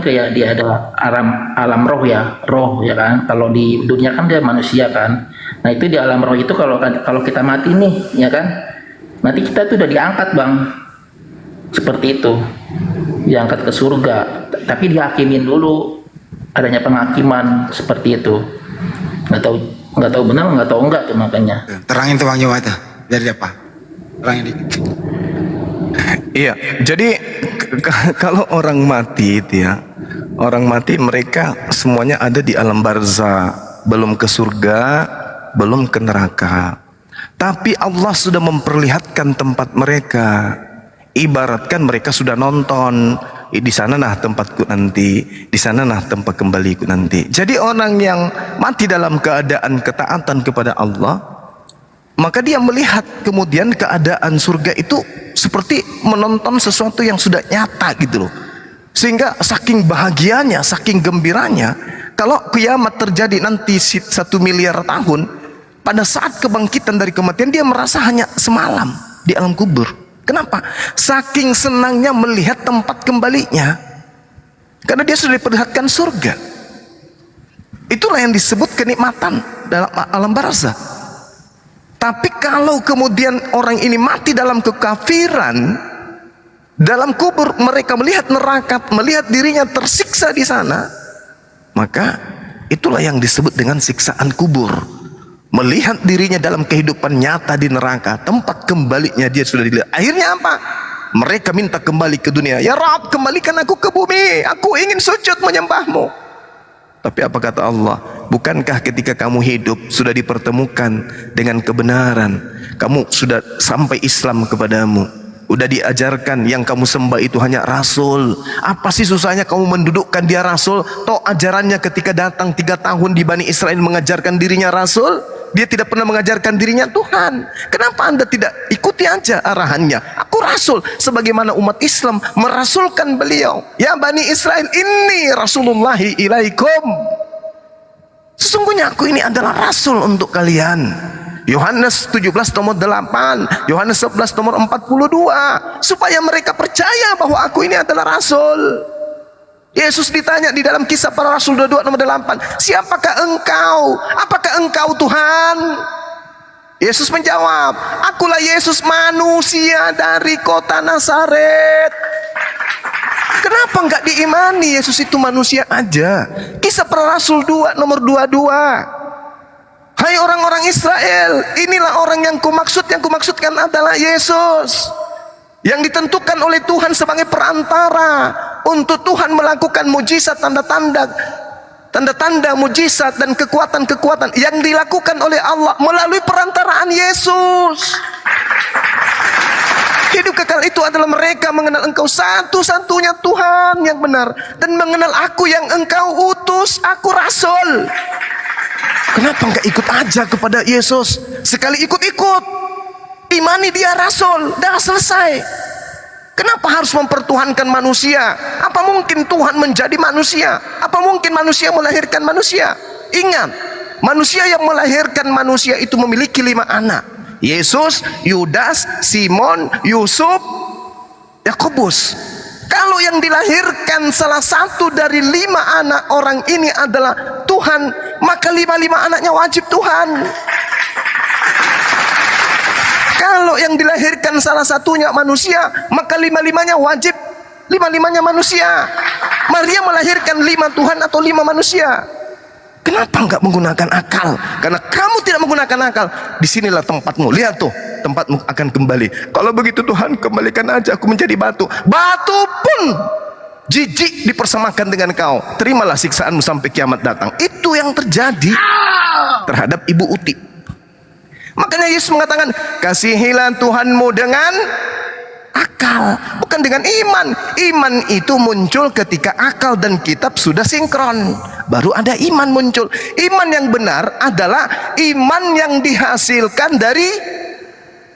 kayak dia ada alam roh ya kan. Kalau di dunia kan dia manusia kan. Nah itu di alam roh itu kalau kita mati nih ya kan, nanti kita tuh udah diangkat bang, seperti itu, diangkat ke surga. Tapi dihakimin dulu, adanya penghakiman seperti itu. Nggak tahu benar, nggak tahu enggak tuh makanya. Terangin tuh Bang Jawa tuh, dari apa? Terangin dikit. Iya, jadi kalau orang mati itu ya, orang mati mereka semuanya ada di alam barzah, belum ke surga, belum ke neraka. Tapi Allah sudah memperlihatkan tempat mereka. Ibaratkan mereka sudah nonton, di sana nah tempatku nanti, di sana nah tempat kembaliku nanti. Jadi orang yang mati dalam keadaan ketaatan kepada Allah, maka dia melihat kemudian keadaan surga itu seperti menonton sesuatu yang sudah nyata gitu loh. Sehingga saking bahagianya, saking gembiranya, kalau kiamat terjadi nanti 1 miliar tahun, pada saat kebangkitan dari kematian dia merasa hanya semalam di alam kubur. Kenapa? Saking senangnya melihat tempat kembalinya, karena dia sudah diperlihatkan surga. Itulah yang disebut kenikmatan dalam alam barzah. Tapi kalau kemudian orang ini mati dalam kekafiran, dalam kubur mereka melihat neraka, melihat dirinya tersiksa di sana, maka itulah yang disebut dengan siksaan kubur. Melihat dirinya dalam kehidupan nyata di neraka, tempat kembalinya dia sudah dilihat. Akhirnya apa? Mereka minta kembali ke dunia. Ya Rabb, kembalikan aku ke bumi, aku ingin sujud menyembahmu. Tapi apa kata Allah? Bukankah ketika kamu hidup sudah dipertemukan dengan kebenaran, kamu sudah sampai Islam kepadamu, udah diajarkan yang kamu sembah itu hanya Rasul. Apa sih susahnya kamu mendudukkan dia Rasul? Toh ajarannya ketika datang 3 tahun di Bani Israel mengajarkan dirinya Rasul, dia tidak pernah mengajarkan dirinya Tuhan. Kenapa Anda tidak ikuti aja arahannya? Aku Rasul, sebagaimana umat Islam merasulkan beliau. Ya Bani Israel, ini Rasulullahi ilaikum, sesungguhnya aku ini adalah Rasul untuk kalian. Yohanes 17 nomor 8, Yohanes 11 nomor 42, supaya mereka percaya bahwa aku ini adalah Rasul. Yesus ditanya di dalam Kisah Para Rasul 22 nomor 8, siapakah engkau? Apakah engkau Tuhan? Yesus menjawab, akulah Yesus, manusia dari kota Nazaret. Kenapa enggak diimani Yesus itu manusia aja? Kisah Para Rasul 2 nomor 22, hai orang-orang Israel, inilah orang yang kumaksudkan adalah Yesus, yang ditentukan oleh Tuhan sebagai perantara untuk Tuhan melakukan mujizat, tanda-tanda, mujizat dan kekuatan-kekuatan yang dilakukan oleh Allah melalui perantaraan Yesus. Hidup kekal itu adalah mereka mengenal engkau satu-satunya Tuhan yang benar, dan mengenal aku yang engkau utus, aku Rasul. Kenapa enggak ikut aja kepada Yesus? Sekali ikut-ikut, imani dia Rasul, dah selesai. Kenapa harus mempertuhankan manusia? Apa mungkin Tuhan menjadi manusia? Apa mungkin manusia melahirkan manusia? Ingat, manusia yang melahirkan manusia itu memiliki 5 anak. Yesus, Yudas, Simon, Yusuf, Yakobus. Kalau yang dilahirkan salah satu dari 5 anak orang ini adalah Tuhan, maka 5 anaknya wajib Tuhan. Kalau yang dilahirkan salah satunya manusia, maka 5-5-nya wajib, 5-5-nya manusia. Maria melahirkan 5 Tuhan atau 5 manusia. Kenapa enggak menggunakan akal? Karena kamu tidak menggunakan akal. Disinilah tempatmu. Lihat tuh, tempatmu akan kembali. Kalau begitu Tuhan, kembalikan aja aku menjadi batu. Batu pun jijik dipersamakan dengan kau. Terimalah siksaanmu sampai kiamat datang. Itu yang terjadi terhadap Ibu Uti. Makanya Yesus mengatakan, kasihilah Tuhanmu dengan akal, bukan dengan iman. Iman itu muncul ketika akal dan kitab sudah sinkron, baru ada iman muncul. Iman yang benar adalah iman yang dihasilkan dari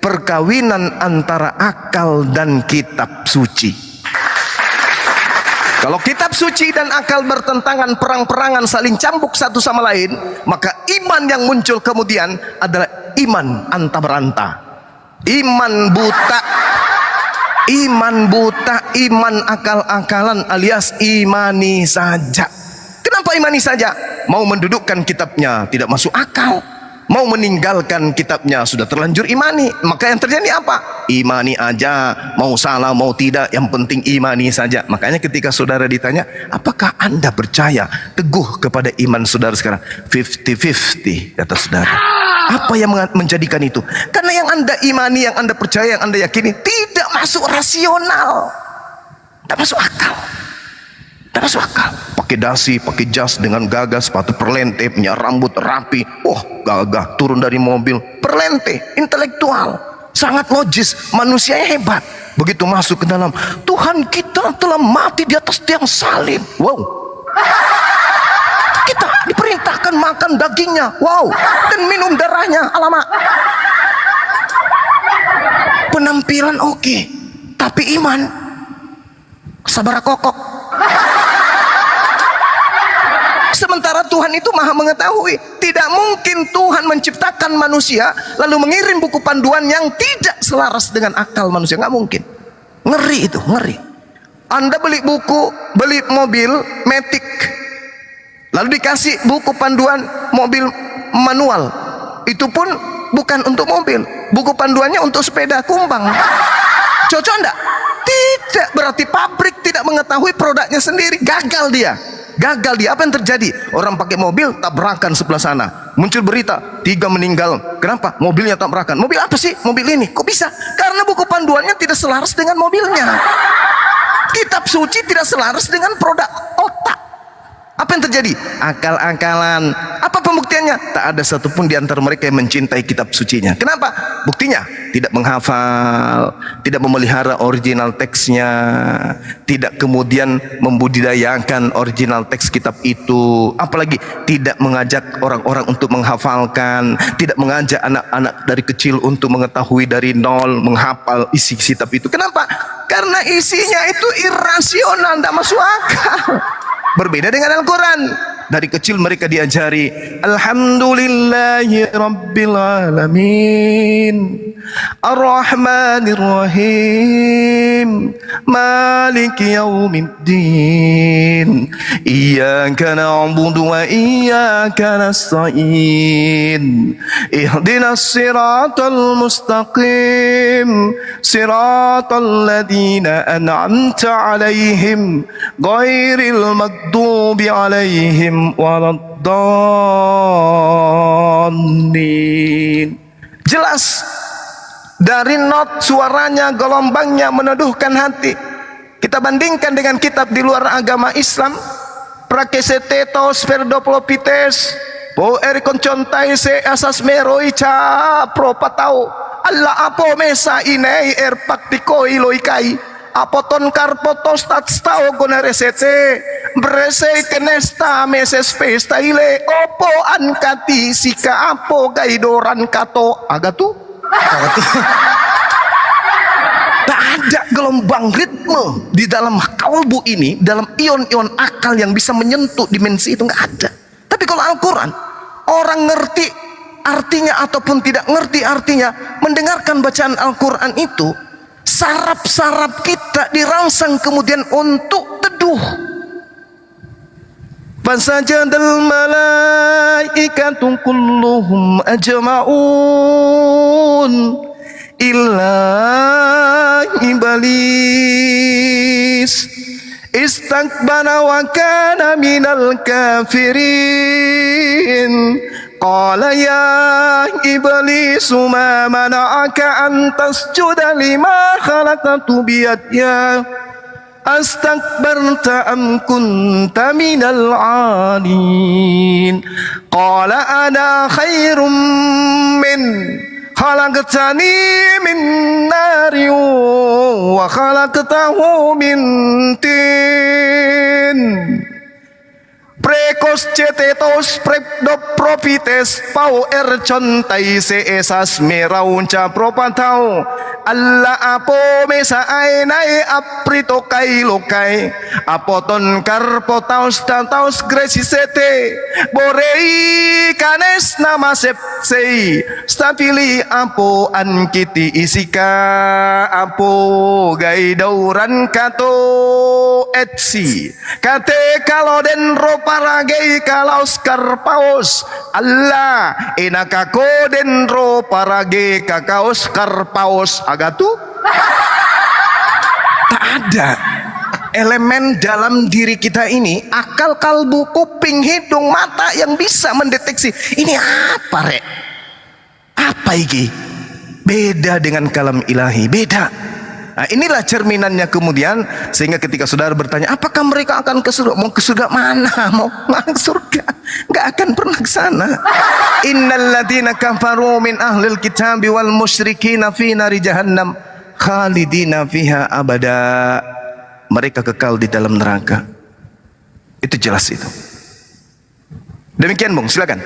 perkawinan antara akal dan kitab suci. Kalau kitab suci dan akal bertentangan, perang-perangan, saling cambuk satu sama lain, maka iman yang muncul kemudian adalah iman anta beranta, iman buta, Iman buta, iman akal-akalan alias imani saja. Kenapa imani saja? Mau mendudukkan kitabnya tidak masuk akal, mau meninggalkan kitabnya sudah terlanjur imani. Maka yang terjadi apa? Imani aja, mau salah mau tidak, yang penting imani saja. Makanya ketika saudara ditanya, apakah anda percaya teguh kepada iman saudara sekarang? 50-50 kata saudara. Apa yang menjadikan itu? Karena yang anda imani, yang anda percaya, yang anda yakini tidak masuk rasional, tidak masuk akal. Tidak masuk akal. Pakai dasi, pakai jas dengan gagah, sepatu perlente, punya rambut rapi. Oh, gagah, turun dari mobil, perlente, intelektual, sangat logis, manusianya hebat. Begitu masuk ke dalam, Tuhan kita telah mati di atas tiang salib. Wow. Kita diperintahkan makan dagingnya, wow, dan minum darahnya. Alamak. Penampilan oke, tapi iman sabar kokok. Sementara Tuhan itu maha mengetahui. Tidak mungkin Tuhan menciptakan manusia lalu mengirim buku panduan yang tidak selaras dengan akal manusia. Nggak mungkin. Ngeri itu, ngeri. Anda beli buku, beli mobil Matic, lalu dikasih buku panduan mobil manual. Itu pun bukan untuk mobil, buku panduannya untuk sepeda kumbang. Cocok enggak? Tidak. Berarti pabrik tidak mengetahui produknya sendiri. Gagal dia. Gagal dia. Apa yang terjadi? Orang pakai mobil tabrakan sebelah sana. Muncul berita 3 meninggal. Kenapa? Mobilnya tabrakan. Mobil apa sih? Mobil ini. Kok bisa? Karena buku panduannya tidak selaras dengan mobilnya. Kitab suci tidak selaras dengan produk otak. Apa yang terjadi? Akal-akalan. Apa pembuktiannya? Tak ada satupun di antara mereka yang mencintai kitab sucinya. Kenapa? Buktinya tidak menghafal, tidak memelihara original teksnya, tidak kemudian membudidayakan original teks kitab itu, apalagi tidak mengajak orang-orang untuk menghafalkan, tidak mengajak anak-anak dari kecil untuk mengetahui dari nol menghafal isi kitab itu. Kenapa? Karena isinya itu irasional, tidak masuk akal. Berbeda dengan Al-Quran. Dari kecil mereka diajari Alhamdulillahi Rabbil Alamin Ar-Rahmanir Rahim Maliki Yawmiddin Iyyaka na'budu wa iyyaka nasta'in Ihdinas siratal mustaqim Siratal ladzina an'amta alaihim Ghairil maghdubi alaihim waladdallin. Jelas dari not suaranya, gelombangnya meneduhkan hati. Kita bandingkan dengan kitab di luar agama Islam, Prakesetetos Verdoplopites Poerikon Contaise Asas Meroi Ca Propatau Allah apo mesa inei erpaktiko iloikai apoton karpotos tatstao gonaresete bresei kenesta meses pesta ile opo ankati sika apo gaidoran kato agatu tak ada gelombang ritme di dalam kalbu ini, dalam ion-ion akal yang bisa menyentuh dimensi itu, nggak ada. Tapi kalau Al-Quran, orang ngerti artinya ataupun tidak ngerti artinya, mendengarkan bacaan Al-Quran itu, saraf-saraf kita dirangsang kemudian untuk teduh. Fasajadal malaikatu kulluhum ajma'un illa iblis istakbara wa kana minal kafirin. Qala ya iblis ma mana'aka an tasjuda lima khalaqtu biyadya astakbarta am kunta minal 'alin. Qala ana khairum min khalaqtani min nari wa khalaqtahu min tin. Preko Deus cetetos prepdo profites pau ercontai se esas meraunca propatau alla apo mesa aenai aprito kai lokai apoton karpotaus tantaus gresisete borei kanes nama sepsei stapili apo ankiti isika apo gai dauran kato etsi kate kaloden roparagei kalaus karpaus Allah enakako den roparage kakaos karpaus agatu. Tak ada elemen dalam diri kita ini, akal, kalbu, kuping, hidung, mata yang bisa mendeteksi ini apa rek, apa iki, beda dengan kalam ilahi, beda. Nah, inilah cerminannya kemudian, sehingga ketika saudara bertanya apakah mereka akan ke surga, mau ke surga mana, mau ke surga, nggak akan pernah ke sana. Innal ladzina kafaru min ahlil kitabi wal musyrikina fi nari jahannam khalidina fiha abada. Mereka kekal di dalam neraka. Itu jelas itu. Demikian Bung, silakan.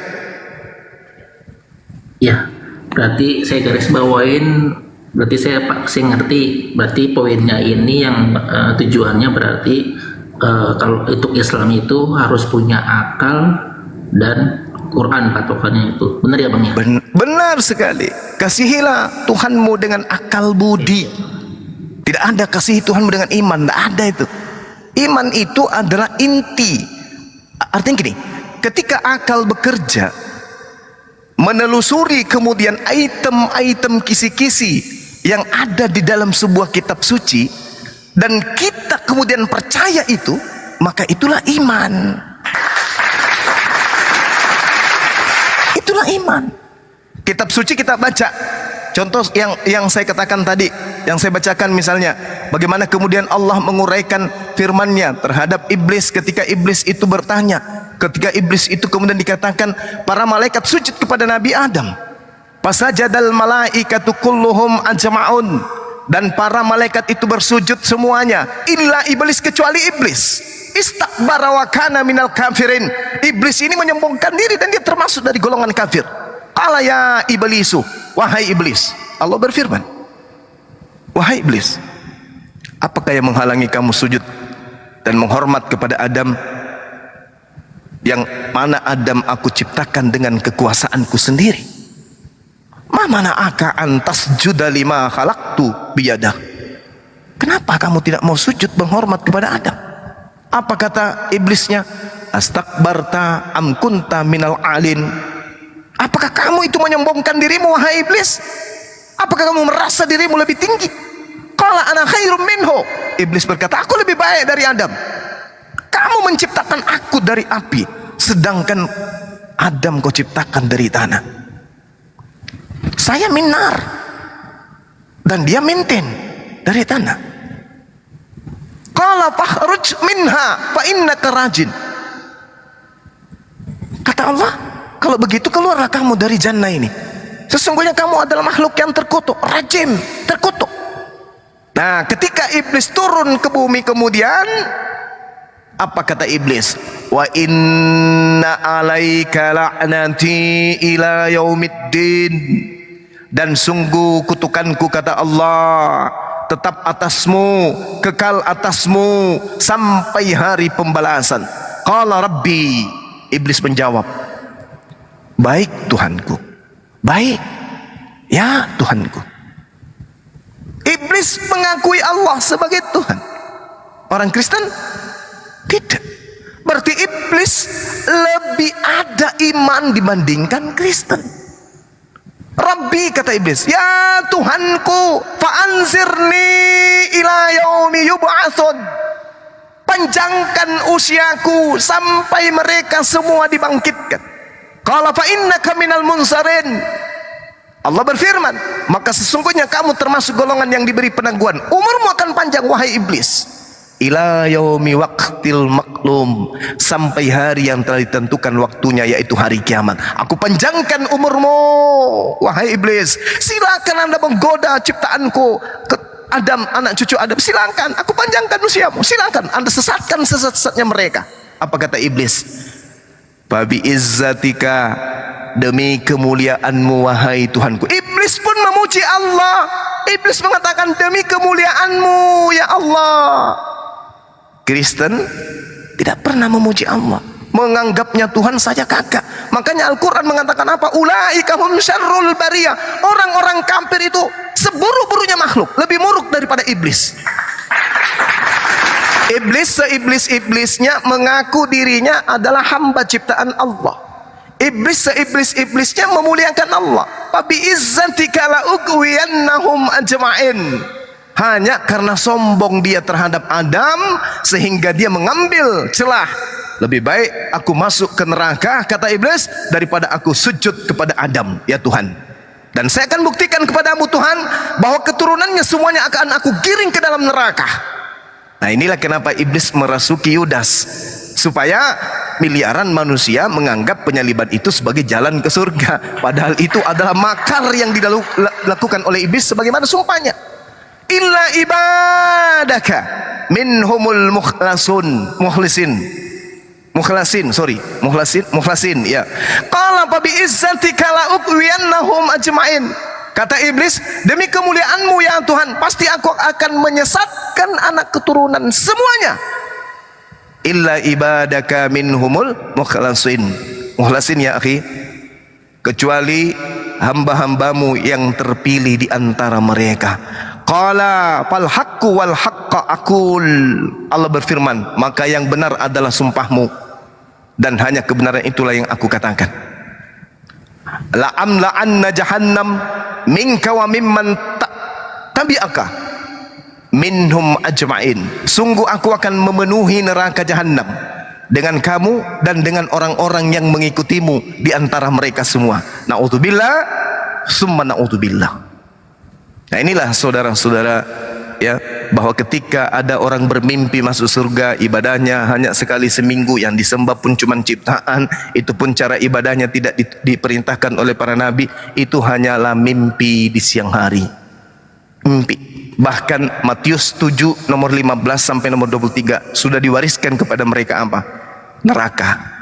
Ya, berarti saya garis bawain, berarti saya ngerti, berarti poinnya ini yang tujuannya berarti kalau untuk Islam itu harus punya akal dan Quran patokannya itu. Benar ya Bang ya? Benar sekali. Kasihilah Tuhanmu dengan akal budi. Tidak ada kasih Tuhanmu dengan iman, tidak ada itu. Iman itu adalah inti. Artinya gini, ketika akal bekerja menelusuri kemudian item-item kisi-kisi yang ada di dalam sebuah kitab suci dan kita kemudian percaya itu, maka itulah iman. Itulah iman. Kitab suci kita baca. Contoh yang saya katakan tadi, yang saya bacakan misalnya, bagaimana kemudian Allah menguraikan firman-Nya terhadap iblis ketika iblis itu bertanya, ketika iblis itu kemudian dikatakan para malaikat sujud kepada Nabi Adam. Fasajadal malaikatu kulluhum ajma'un, dan para malaikat itu bersujud semuanya illa iblis, kecuali iblis. Istakbara wa kana minal kafirin. Iblis ini menyombongkan diri dan dia termasuk dari golongan kafir. Qala ya iblisu, wahai iblis. Allah berfirman, wahai iblis, apakah yang menghalangi kamu sujud dan menghormat kepada Adam, yang mana Adam aku ciptakan dengan kekuasaanku sendiri? Ma mana aka antas juda lima khalaqtu biyadah. Kenapa kamu tidak mau sujud menghormat kepada Adam? Apa kata iblisnya? Astakbarta am kunta minal alin. Apakah kamu itu menyombongkan dirimu wahai iblis? Apakah kamu merasa dirimu lebih tinggi? Qala ana khairum minhu. Iblis berkata, aku lebih baik dari Adam. Kamu menciptakan aku dari api, sedangkan Adam kau ciptakan dari tanah. Saya minar dan dia minten dari tanah. Qala fakhruj minha fa innaka rajin. Kata Allah, kalau begitu keluarlah kamu dari jannah ini. Sesungguhnya kamu adalah makhluk yang terkutuk, rajim, terkutuk. Nah, ketika iblis turun ke bumi kemudian, apa kata iblis? Wa inna alaika la'nati ila yaumiddin. Dan sungguh kutukanku, kata Allah, tetap atasmu, kekal atasmu sampai hari pembalasan. Qala rabbi, iblis menjawab, baik Tuhanku, baik ya Tuhanku. Iblis mengakui Allah sebagai Tuhan. Orang Kristen tidak. Berarti iblis lebih ada iman dibandingkan Kristen. Rabbi, kata iblis, ya Tuhanku, fa'anzirni ila yaumi yub'atsun. Panjangkan usiaku sampai mereka semua dibangkitkan. Qala fa innaka minal munsarin. Allah berfirman, maka sesungguhnya kamu termasuk golongan yang diberi penangguhan. Umurmu akan panjang wahai iblis. Ila yaumi waqtil maklum, sampai hari yang telah ditentukan waktunya, yaitu hari kiamat. Aku panjangkan umurmu wahai iblis. Silakan Anda menggoda ciptaanku, Adam, anak cucu Adam, silakan. Aku panjangkan usiamu, silakan Anda sesatkan sesat-sesatnya mereka. Apa kata iblis? Fabi izzatika, demi kemuliaanmu wahai Tuhanku. Iblis pun memuji Allah. Iblis mengatakan demi kemuliaanmu ya Allah. Kristen tidak pernah memuji Allah, menganggapnya Tuhan saja kagak. Makanya Al-Quran mengatakan apa? Ulaika hum syarrul bariyah. Orang-orang kafir itu seburuk-buruknya makhluk, lebih buruk daripada iblis. Iblis seiblis-iblisnya mengaku dirinya adalah hamba ciptaan Allah. Iblis seiblis-iblisnya memuliakan Allah. Fabi izzatika la ughwiyannahum ajma'in. Hanya karena sombong dia terhadap Adam sehingga dia mengambil celah. Lebih baik aku masuk ke neraka, kata iblis, daripada aku sujud kepada Adam, ya Tuhan. Dan saya akan buktikan kepadamu Tuhan bahwa keturunannya semuanya akan aku giring ke dalam neraka. Nah, inilah kenapa iblis merasuki Yudas, supaya miliaran manusia menganggap penyaliban itu sebagai jalan ke surga, padahal itu adalah makar yang dilakukan oleh iblis sebagaimana sumpahnya. Illa ibadaka minhumul mukhlasin ya. Qala fa bi izzatika la ughwiyannahum ajma'in. Kata iblis, demi kemuliaanmu ya Tuhan, pasti aku akan menyesatkan anak keturunan semuanya. Illa ibadaka minhumul mukhlasin ya akhi, kecuali hamba-hambamu yang terpilih di antara mereka. Qala fal haqqu wal haqqa aqul. Allah berfirman, maka yang benar adalah sumpahmu dan hanya kebenaran itulah yang aku katakan. La amla'anna jahannam minka wa mimman tabi'aka minhum ajma'in. Sungguh aku akan memenuhi neraka jahanam dengan kamu dan dengan orang-orang yang mengikutimu di antara mereka semua. Na'udzubillah summa na'udzubillah. Nah, inilah saudara-saudara ya, bahwa ketika ada orang bermimpi masuk surga, ibadahnya hanya sekali seminggu, yang disembah pun cuma ciptaan, itu pun cara ibadahnya tidak diperintahkan oleh para nabi, itu hanyalah mimpi di siang hari. Mimpi. Bahkan Matius 7 nomor 15 sampai nomor 23 sudah diwariskan kepada mereka apa? Neraka.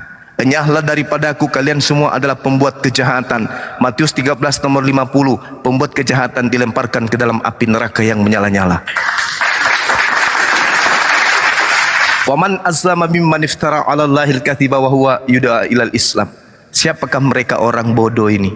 Enyahlah daripadaku kalian semua adalah pembuat kejahatan. Matius 13 nomor 50, pembuat kejahatan dilemparkan ke dalam api neraka yang menyala-nyala. Waman azlama mimman iftara 'ala Allahil kadziba wa huwa yud'a ilal Islam. Siapakah mereka orang bodoh ini?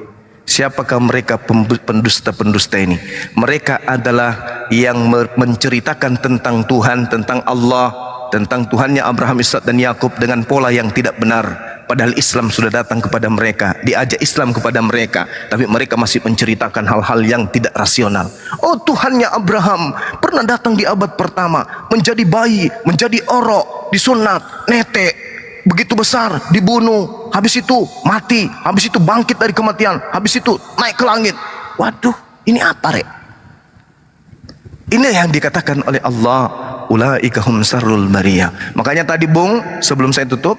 Siapakah mereka pendusta-pendusta ini? Mereka adalah yang menceritakan tentang Tuhan, tentang Allah, tentang Tuhannya Abraham, Ishak dan Yakub dengan pola yang tidak benar. Padahal Islam sudah datang kepada mereka, diajak Islam kepada mereka, tapi mereka masih menceritakan hal-hal yang tidak rasional. Oh, Tuhannya Abraham pernah datang di abad pertama, menjadi bayi, menjadi orok, disunat, netek, begitu besar, dibunuh, habis itu mati, habis itu bangkit dari kematian, habis itu naik ke langit. Waduh, ini apa rek? Ini yang dikatakan oleh Allah, ulaika hum syarrul bariyah. Makanya tadi Bung, sebelum saya tutup,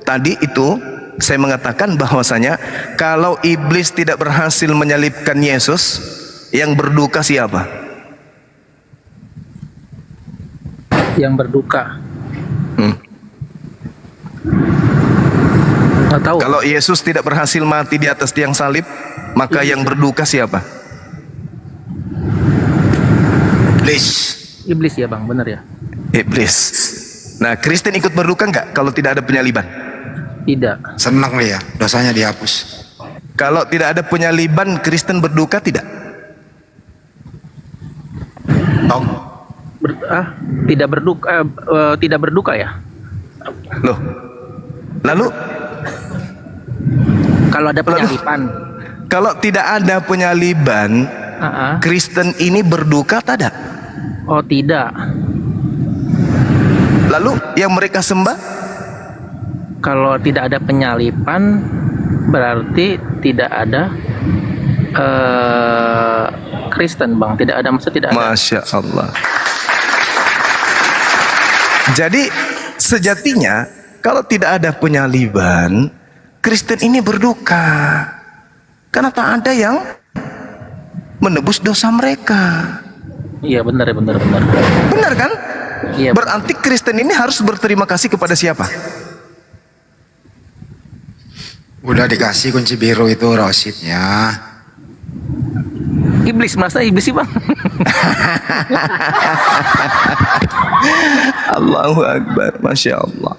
tadi itu saya mengatakan bahwasanya kalau iblis tidak berhasil menyalibkan Yesus, yang berduka siapa? Yang berduka. Nggak tahu. Kalau Yesus tidak berhasil mati di atas tiang salib, maka yang berduka siapa? Iblis. Iblis ya bang, benar ya? Iblis. Nah, Kristen ikut berduka enggak kalau tidak ada penyaliban? Tidak. Senang dia, dosanya dihapus. Kalau tidak ada penyaliban, Kristen berduka tidak? Tong. Tidak berduka, tidak berduka ya? Loh. Lalu Kalau ada penyaliban. kalau tidak ada penyaliban, Kristen ini berduka tidak? Oh tidak. Lalu yang mereka sembah? Kalau tidak ada penyaliban berarti tidak ada Kristen bang. Tidak ada, maksud tidak ada. Masya Allah. Jadi sejatinya kalau tidak ada penyaliban, Kristen ini berduka karena tak ada yang menebus dosa mereka. Iya benar ya, benar. Benar kan? Iya. Berarti Kristen ini harus berterima kasih kepada siapa? Udah dikasih kunci biru itu Rosidnya. Iblis, merasa iblis sih bang. Allahu Akbar, Masya Allah.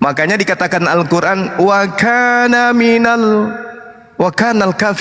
Makanya dikatakan Al-Quran, wa kanal kafiru